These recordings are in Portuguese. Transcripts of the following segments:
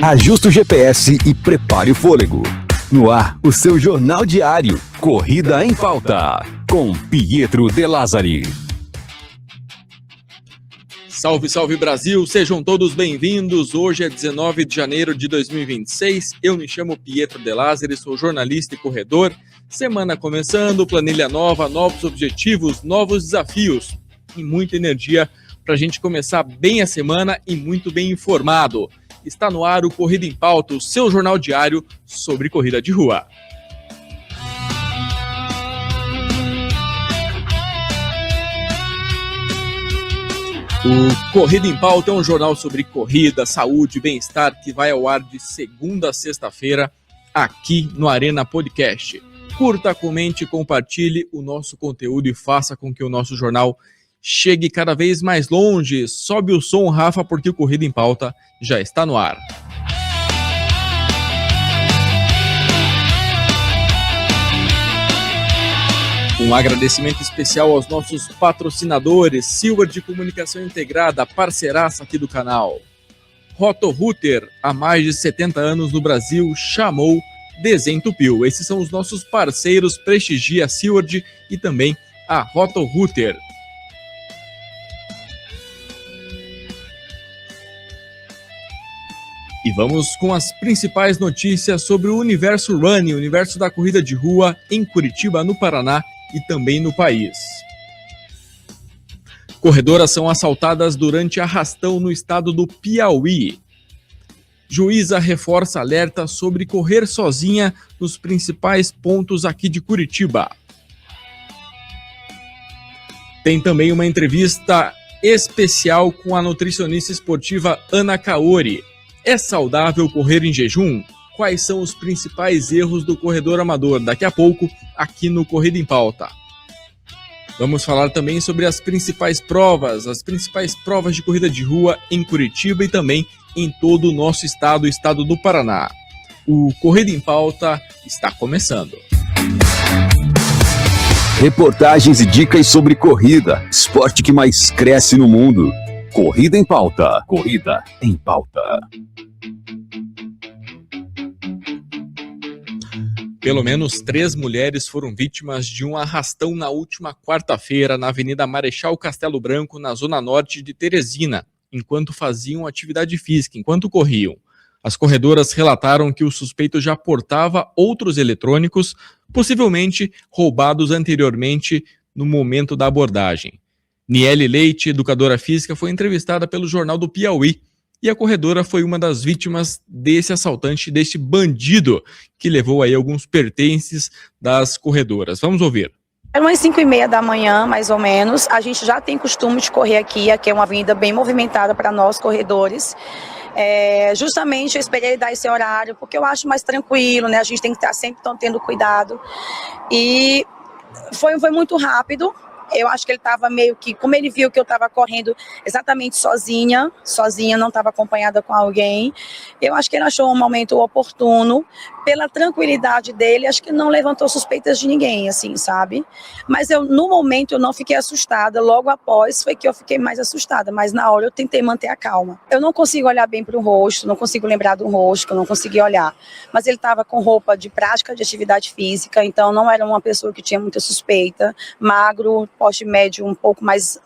Ajuste o GPS e prepare o fôlego. No ar, o seu jornal diário. Corrida em Pauta, com Pietro De Lázari. Salve, salve Brasil, sejam todos bem-vindos. Hoje é 19 de janeiro de 2026. Eu me chamo Pietro De Lázari, sou jornalista e corredor. Semana começando, planilha nova, novos objetivos, novos desafios e muita energia para a gente começar bem a semana e muito bem informado. Está no ar o Corrida em Pauta, o seu jornal diário sobre corrida de rua. O Corrida em Pauta é um jornal sobre corrida, saúde e bem-estar que vai ao ar de segunda a sexta-feira aqui no Arena Podcast. Curta, comente, compartilhe o nosso conteúdo e faça com que o nosso jornal chegue cada vez mais longe. Sobe o som, Rafa, porque o Corrida em Pauta já está no ar. Um agradecimento especial aos nossos patrocinadores, Silver de Comunicação Integrada, parceiraça aqui do canal. Roto-Rooter, há mais de 70 anos no Brasil, chamou, desentupiu. Esses são os nossos parceiros, prestigia a Silver e também a Roto-Rooter. E vamos com as principais notícias sobre o universo running, o universo da corrida de rua em Curitiba, no Paraná e também no país. Corredoras são assaltadas durante arrastão no estado do Piauí. Juíza reforça alerta sobre correr sozinha nos principais pontos aqui de Curitiba. Tem também uma entrevista especial com a nutricionista esportiva Ana Kaori. É saudável correr em jejum? Quais são os principais erros do corredor amador? Daqui a pouco, aqui no Corrida em Pauta. Vamos falar também sobre as principais provas de corrida de rua em Curitiba e também em todo o nosso estado, o estado do Paraná. O Corrida em Pauta está começando. Reportagens e dicas sobre corrida, esporte que mais cresce no mundo. Corrida em Pauta. Corrida em Pauta. Pelo menos 3 mulheres foram vítimas de um arrastão na última quarta-feira na Avenida Marechal Castelo Branco, na zona norte de Teresina, enquanto faziam atividade física, enquanto corriam. As corredoras relataram que o suspeito já portava outros eletrônicos, possivelmente roubados anteriormente no momento da abordagem. Niele Leite, educadora física, foi entrevistada pelo Jornal do Piauí e a corredora foi uma das vítimas desse assaltante, desse bandido que levou aí alguns pertences das corredoras. Vamos ouvir. Eram umas 5h30 da manhã, mais ou menos. A gente já tem costume de correr aqui é uma avenida bem movimentada para nós corredores. Justamente eu esperei dar esse horário porque eu acho mais tranquilo, né? A gente tem que estar sempre tendo cuidado. E foi muito rápido. Eu acho que ele estava meio que, como ele viu que eu estava correndo exatamente sozinha, não estava acompanhada com alguém, eu acho que ele achou um momento oportuno, pela tranquilidade dele, acho que não levantou suspeitas de ninguém, assim, sabe? Mas no momento eu não fiquei assustada, logo após foi que eu fiquei mais assustada, mas na hora eu tentei manter a calma. Eu não consigo olhar bem para o rosto, não consigo lembrar do rosto, eu não consegui olhar, mas ele estava com roupa de prática de atividade física, então não era uma pessoa que tinha muita suspeita, magro, porte médio um pouco mais,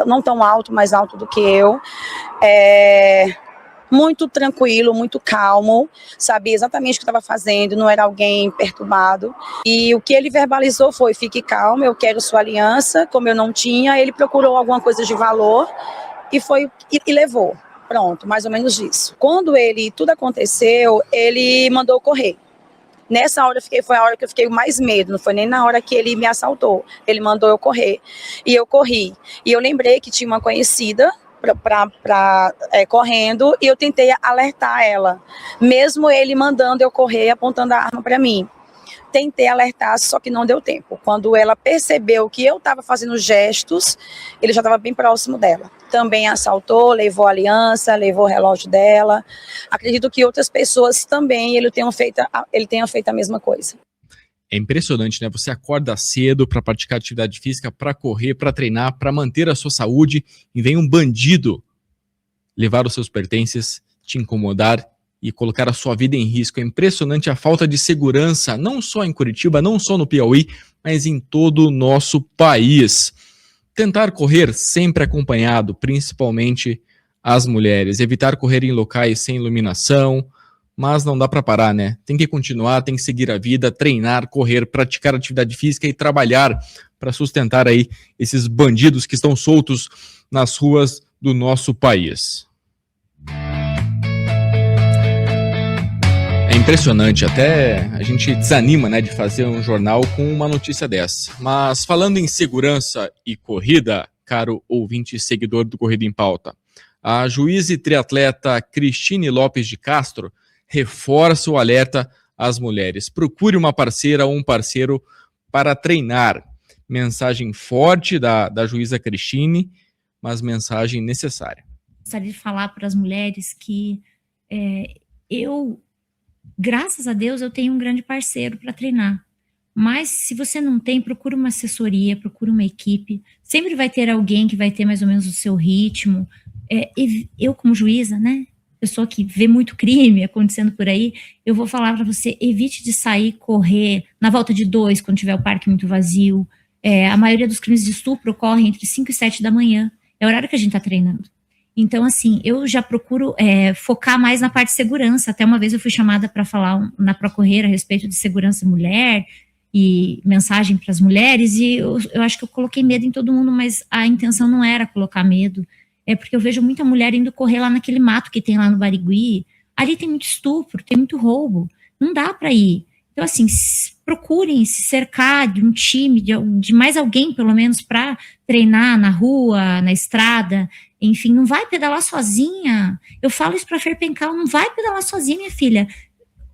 não tão alto, mais alto do que eu, muito tranquilo, muito calmo, sabia exatamente o que estava fazendo, não era alguém perturbado, e o que ele verbalizou foi: fique calmo, eu quero sua aliança. Como eu não tinha, ele procurou alguma coisa de valor e levou, pronto, mais ou menos isso. Quando tudo aconteceu, ele mandou correr. Nessa hora foi a hora que eu fiquei mais medo, não foi nem na hora que ele me assaltou. Ele mandou eu correr, e eu corri. E eu lembrei que tinha uma conhecida correndo, e eu tentei alertar ela, mesmo ele mandando eu correr, apontando a arma para mim. Tentei alertar, só que não deu tempo. Quando ela percebeu que eu estava fazendo gestos, ele já estava bem próximo dela. Também assaltou, levou a aliança, levou o relógio dela. Acredito que outras pessoas também ele tenha feito a mesma coisa. É impressionante, né? Você acorda cedo para praticar atividade física, para correr, para treinar, para manter a sua saúde, e vem um bandido levar os seus pertences, te incomodar e colocar a sua vida em risco. É impressionante a falta de segurança, não só em Curitiba, não só no Piauí, mas em todo o nosso país. Tentar correr sempre acompanhado, principalmente as mulheres. Evitar correr em locais sem iluminação, mas não dá para parar, né? Tem que continuar, tem que seguir a vida, treinar, correr, praticar atividade física e trabalhar para sustentar aí esses bandidos que estão soltos nas ruas do nosso país. É impressionante, até a gente desanima, né, de fazer um jornal com uma notícia dessa. Mas falando em segurança e corrida, caro ouvinte e seguidor do Corrida em Pauta, a juíza e triatleta Cristine Lopes de Castro reforça o alerta às mulheres. Procure uma parceira ou um parceiro para treinar. Mensagem forte da juíza Cristine, mas mensagem necessária. Gostaria de falar para as mulheres que graças a Deus, eu tenho um grande parceiro para treinar. Mas se você não tem, procura uma assessoria, procura uma equipe. Sempre vai ter alguém que vai ter mais ou menos o seu ritmo. Eu, como juíza, né, pessoa que vê muito crime acontecendo por aí, eu vou falar para você, evite de sair, correr na volta de 2, quando tiver o parque muito vazio. A maioria dos crimes de estupro ocorre entre 5 e 7 da manhã. É o horário que a gente está treinando. Então, assim, eu já procuro focar mais na parte de segurança. Até uma vez eu fui chamada para falar na Procorrer a respeito de segurança mulher e mensagem para as mulheres, e eu acho que eu coloquei medo em todo mundo, mas a intenção não era colocar medo. É porque eu vejo muita mulher indo correr lá naquele mato que tem lá no Barigui. Ali tem muito estupro, tem muito roubo. Não dá para ir. Então, assim, procurem se cercar de um time, de mais alguém, pelo menos, para treinar na rua, na estrada. Enfim, não vai pedalar sozinha. Eu falo isso para a Fer Pencal, não vai pedalar sozinha, minha filha.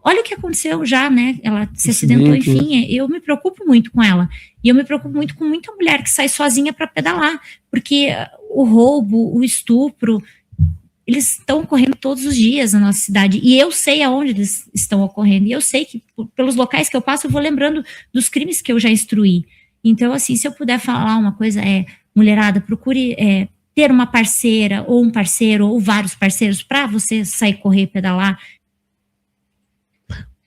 Olha o que aconteceu já, né? Ela se acidentou, enfim. Eu me preocupo muito com ela. E eu me preocupo muito com muita mulher que sai sozinha para pedalar. Porque o roubo, o estupro, eles estão ocorrendo todos os dias na nossa cidade. E eu sei aonde eles estão ocorrendo. E eu sei que, pelos locais que eu passo, eu vou lembrando dos crimes que eu já instruí. Então, assim, se eu puder falar uma coisa, mulherada, procure ter uma parceira, ou um parceiro, ou vários parceiros, para você sair correr, pedalar.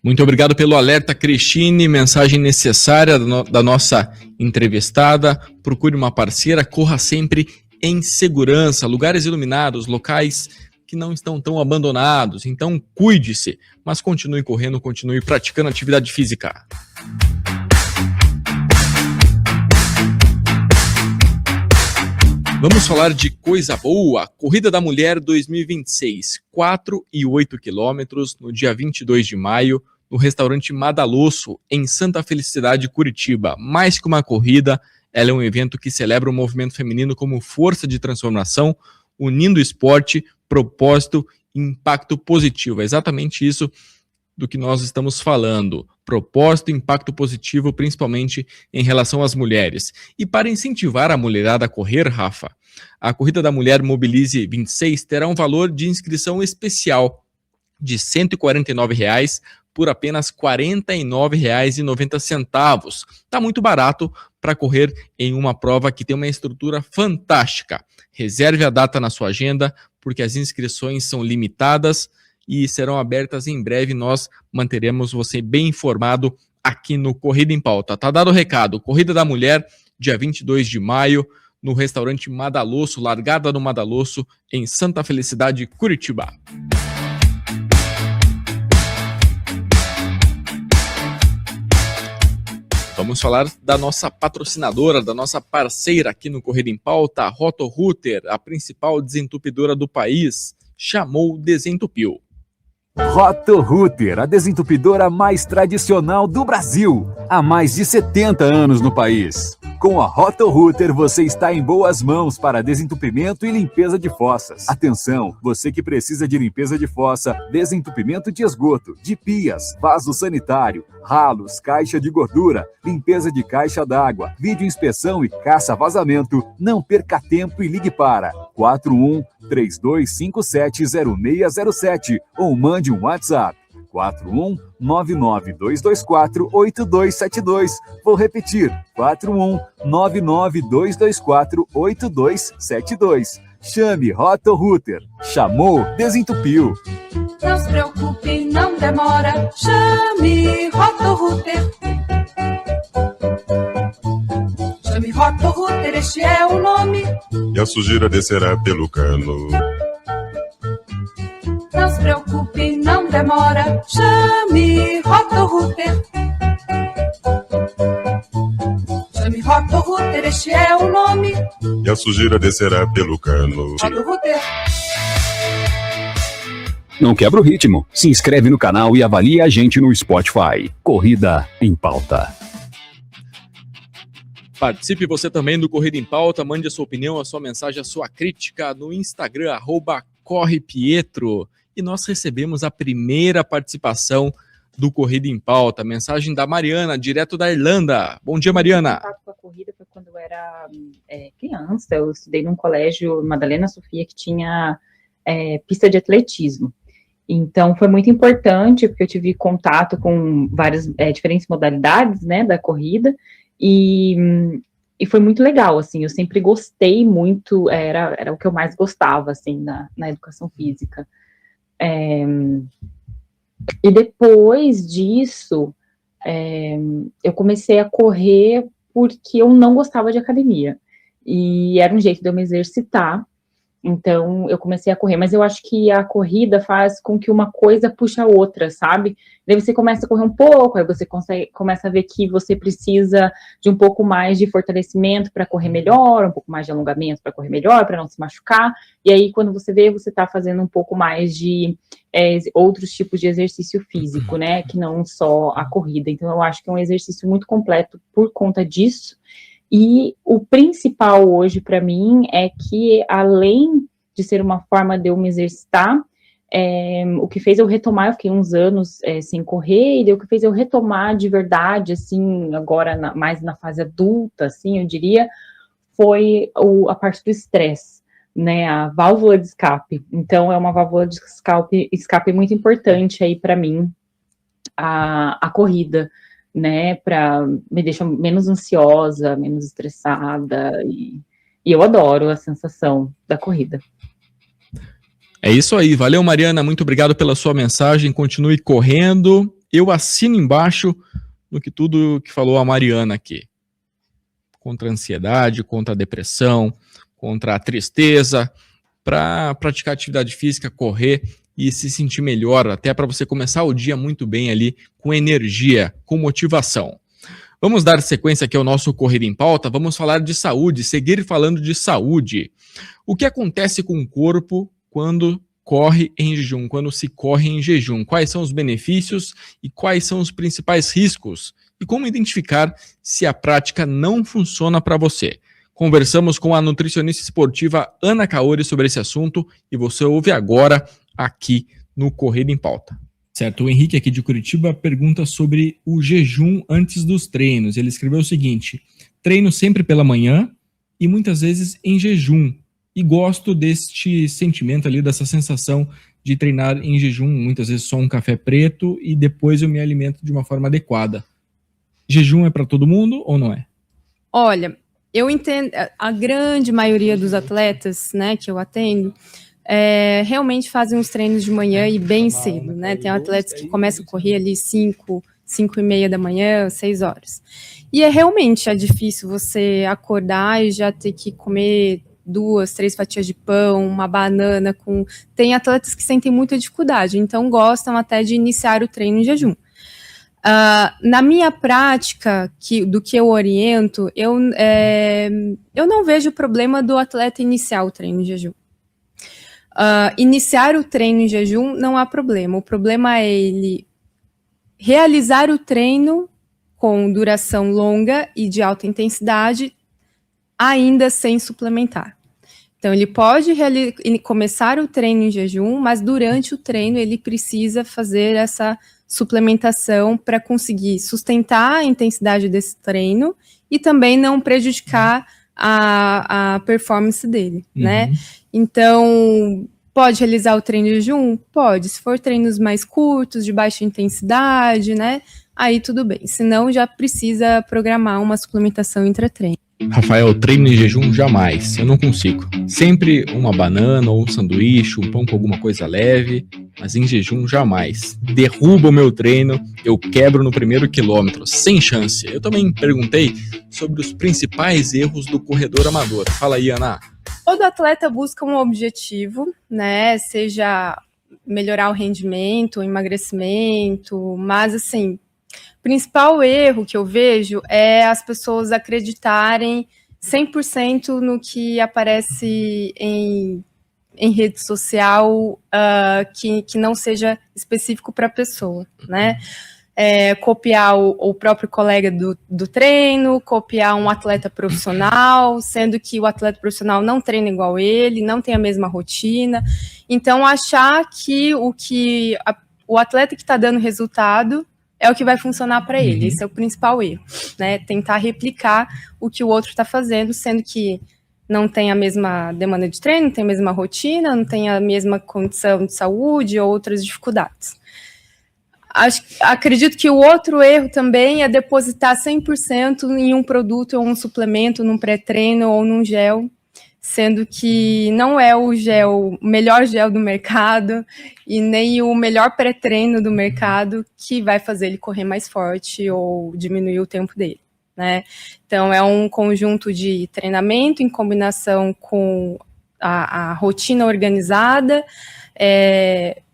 Muito obrigado pelo alerta, Cristine. Mensagem necessária da nossa entrevistada. Procure uma parceira, corra sempre em segurança, lugares iluminados, locais que não estão tão abandonados. Então, cuide-se, mas continue correndo, continue praticando atividade física. Vamos falar de coisa boa. Corrida da Mulher 2026, 4 e 8 quilômetros, no dia 22 de maio, no restaurante Madalosso, em Santa Felicidade, Curitiba. Mais que uma corrida, ela é um evento que celebra o movimento feminino como força de transformação, unindo esporte, propósito e impacto positivo. É exatamente isso do que nós estamos falando. Propósito e impacto positivo, principalmente em relação às mulheres. E para incentivar a mulherada a correr, Rafa, a Corrida da Mulher Mobilize 26 terá um valor de inscrição especial de R$ 149 por apenas R$ 49,90. Está muito barato para correr em uma prova que tem uma estrutura fantástica. Reserve a data na sua agenda, porque as inscrições são limitadas e serão abertas em breve. Nós manteremos você bem informado aqui no Corrida em Pauta. Tá dado o recado. Corrida da Mulher, dia 22 de maio, no restaurante Madalosso, largada no Madalosso, em Santa Felicidade, Curitiba. Vamos falar da nossa patrocinadora, da nossa parceira aqui no Corrida em Pauta, a Roto-Rooter, a principal desentupidora do país, chamou Desentupiu. Roto-Rooter, a desentupidora mais tradicional do Brasil, há mais de 70 anos no país. Com a Roto-Rooter você está em boas mãos para desentupimento e limpeza de fossas. Atenção, você que precisa de limpeza de fossa, desentupimento de esgoto, de pias, vaso sanitário, ralos, caixa de gordura, limpeza de caixa d'água, vídeo-inspeção e caça-vazamento, não perca tempo e ligue para 41-3257-0607 ou mande um WhatsApp 41-99224-8272. Vou repetir, 41-99224-8272. Chame Roto-Rooter. Chamou, desentupiu. Não se preocupe, não demora, chame Roto-Rooter. Chame Roto-Rooter, este é o nome. E a sujeira descerá pelo cano. Não se preocupe, não demora, chame Roto-Rooter. Chame Roto-Rooter, este é o nome. E a sujeira descerá pelo cano. Roto-Rooter. Não quebra o ritmo. Se inscreve no canal e avalie a gente no Spotify. Corrida em Pauta. Participe você também do Corrida em Pauta, mande a sua opinião, a sua mensagem, a sua crítica no Instagram, @correpietro. E nós recebemos a primeira participação do Corrida em Pauta, mensagem da Mariana, direto da Irlanda. Bom dia, Mariana. O contato com a corrida foi quando eu era criança, eu estudei num colégio Madalena Sofia que tinha pista de atletismo. Então, foi muito importante, porque eu tive contato com várias diferentes modalidades, né, da corrida, e foi muito legal, assim, eu sempre gostei muito, era o que eu mais gostava, assim, na educação física. E depois disso, eu comecei a correr porque eu não gostava de academia, e era um jeito de eu me exercitar. Então, eu comecei a correr, mas eu acho que a corrida faz com que uma coisa puxe a outra, sabe? Daí você começa a correr um pouco, aí você começa a ver que você precisa de um pouco mais de fortalecimento para correr melhor, um pouco mais de alongamento para correr melhor, para não se machucar, e aí quando você vê, você está fazendo um pouco mais de outros tipos de exercício físico, né? Que não só a corrida. Então, eu acho que é um exercício muito completo por conta disso. E o principal hoje para mim é que, além de ser uma forma de eu me exercitar, o que fez eu retomar, eu fiquei uns anos sem correr, e o que fez eu retomar de verdade, assim, agora mais na fase adulta, assim, eu diria, foi a parte do estresse, né, a válvula de escape. Então, é uma válvula de escape muito importante aí para mim, a corrida, né, para me deixar menos ansiosa, menos estressada, e eu adoro a sensação da corrida. É isso aí, valeu, Mariana, muito obrigado pela sua mensagem, continue correndo, eu assino embaixo no que tudo que falou a Mariana aqui, contra a ansiedade, contra a depressão, contra a tristeza, para praticar atividade física, correr e se sentir melhor, até para você começar o dia muito bem ali, com energia, com motivação. Vamos dar sequência aqui ao nosso Corrida em Pauta, vamos falar de saúde, seguir falando de saúde. O que acontece com o corpo quando corre em jejum, quando se corre em jejum? Quais são os benefícios e quais são os principais riscos? E como identificar se a prática não funciona para você? Conversamos com a nutricionista esportiva Ana Kaori sobre esse assunto e você ouve agora aqui no Corrida em Pauta. Certo, o Henrique aqui de Curitiba pergunta sobre o jejum antes dos treinos. Ele escreveu o seguinte: treino sempre pela manhã e muitas vezes em jejum. E gosto deste sentimento ali, dessa sensação de treinar em jejum, muitas vezes só um café preto e depois eu me alimento de uma forma adequada. Jejum é para todo mundo ou não é? Olha, eu entendo, a grande maioria dos atletas, né, que eu atendo, realmente fazem os treinos de manhã e bem cedo, né? Tem atletas que começam a correr ali 5:30 da manhã, 6 horas. E realmente é difícil você acordar e já ter que comer 2, 3 fatias de pão, uma banana com... Tem atletas que sentem muita dificuldade, então gostam até de iniciar o treino em jejum. Na minha prática, do que eu oriento, eu não vejo problema do atleta iniciar o treino em jejum. Iniciar o treino em jejum não há problema. O problema é ele realizar o treino com duração longa e de alta intensidade, ainda sem suplementar. Então, ele pode começar o treino em jejum, mas durante o treino ele precisa fazer essa suplementação para conseguir sustentar a intensidade desse treino e também não prejudicar a performance dele, né? Então, pode realizar o treino em jejum? Pode. Se for treinos mais curtos, de baixa intensidade, né? Aí tudo bem. Senão, já precisa programar uma suplementação intra-treino. Rafael, treino em jejum jamais, eu não consigo. Sempre uma banana ou um sanduíche, um pão com alguma coisa leve, mas em jejum jamais. Derruba o meu treino, eu quebro no primeiro quilômetro, sem chance. Eu também perguntei sobre os principais erros do corredor amador. Fala aí, Ana. Todo atleta busca um objetivo, né? Seja melhorar o rendimento, o emagrecimento, mas assim, o principal erro que eu vejo é as pessoas acreditarem 100% no que aparece em rede social, que não seja específico para a pessoa, né? Copiar o próprio colega do treino, copiar um atleta profissional, sendo que o atleta profissional não treina igual ele, não tem a mesma rotina. Então, achar que o atleta que está dando resultado é o que vai funcionar para ele. Esse é o principal erro, né? Tentar replicar o que o outro está fazendo, sendo que não tem a mesma demanda de treino, não tem a mesma rotina, não tem a mesma condição de saúde ou outras dificuldades. Acredito que o outro erro também é depositar 100% em um produto ou um suplemento, num pré-treino ou num gel, sendo que não é o melhor gel do mercado e nem o melhor pré-treino do mercado que vai fazer ele correr mais forte ou diminuir o tempo dele, né? Então, é um conjunto de treinamento em combinação com a rotina organizada,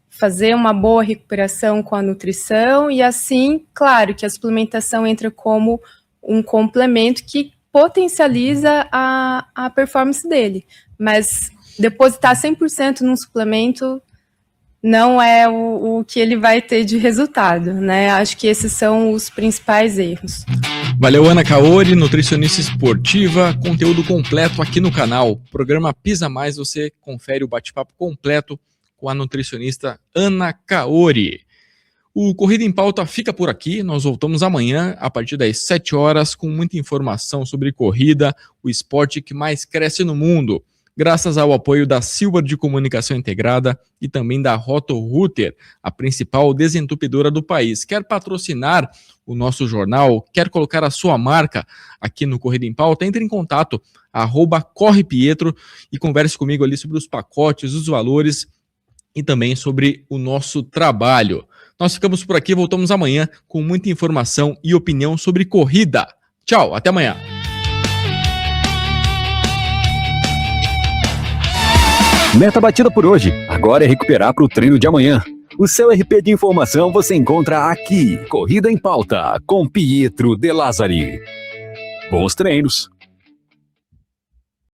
fazer uma boa recuperação com a nutrição e assim, claro, que a suplementação entra como um complemento que potencializa a performance dele, mas depositar 100% num suplemento não é o que ele vai ter de resultado, né? Acho que esses são os principais erros. Valeu, Ana Kaori, nutricionista esportiva, conteúdo completo aqui no canal. Programa Pisa Mais, você confere o bate-papo completo com a nutricionista Ana Kaori. O Corrida em Pauta fica por aqui, nós voltamos amanhã a partir das 7 horas com muita informação sobre corrida, o esporte que mais cresce no mundo, graças ao apoio da Silva de Comunicação Integrada e também da Roto-Rooter, a principal desentupidora do país. Quer patrocinar o nosso jornal, quer colocar a sua marca aqui no Corrida em Pauta, entre em contato, @correpietro e converse comigo ali sobre os pacotes, os valores e também sobre o nosso trabalho. Nós ficamos por aqui, voltamos amanhã com muita informação e opinião sobre corrida. Tchau, até amanhã. Meta batida por hoje, agora é recuperar para o treino de amanhã. O seu RP de informação você encontra aqui. Corrida em Pauta, com Pietro De Lázari. Bons treinos!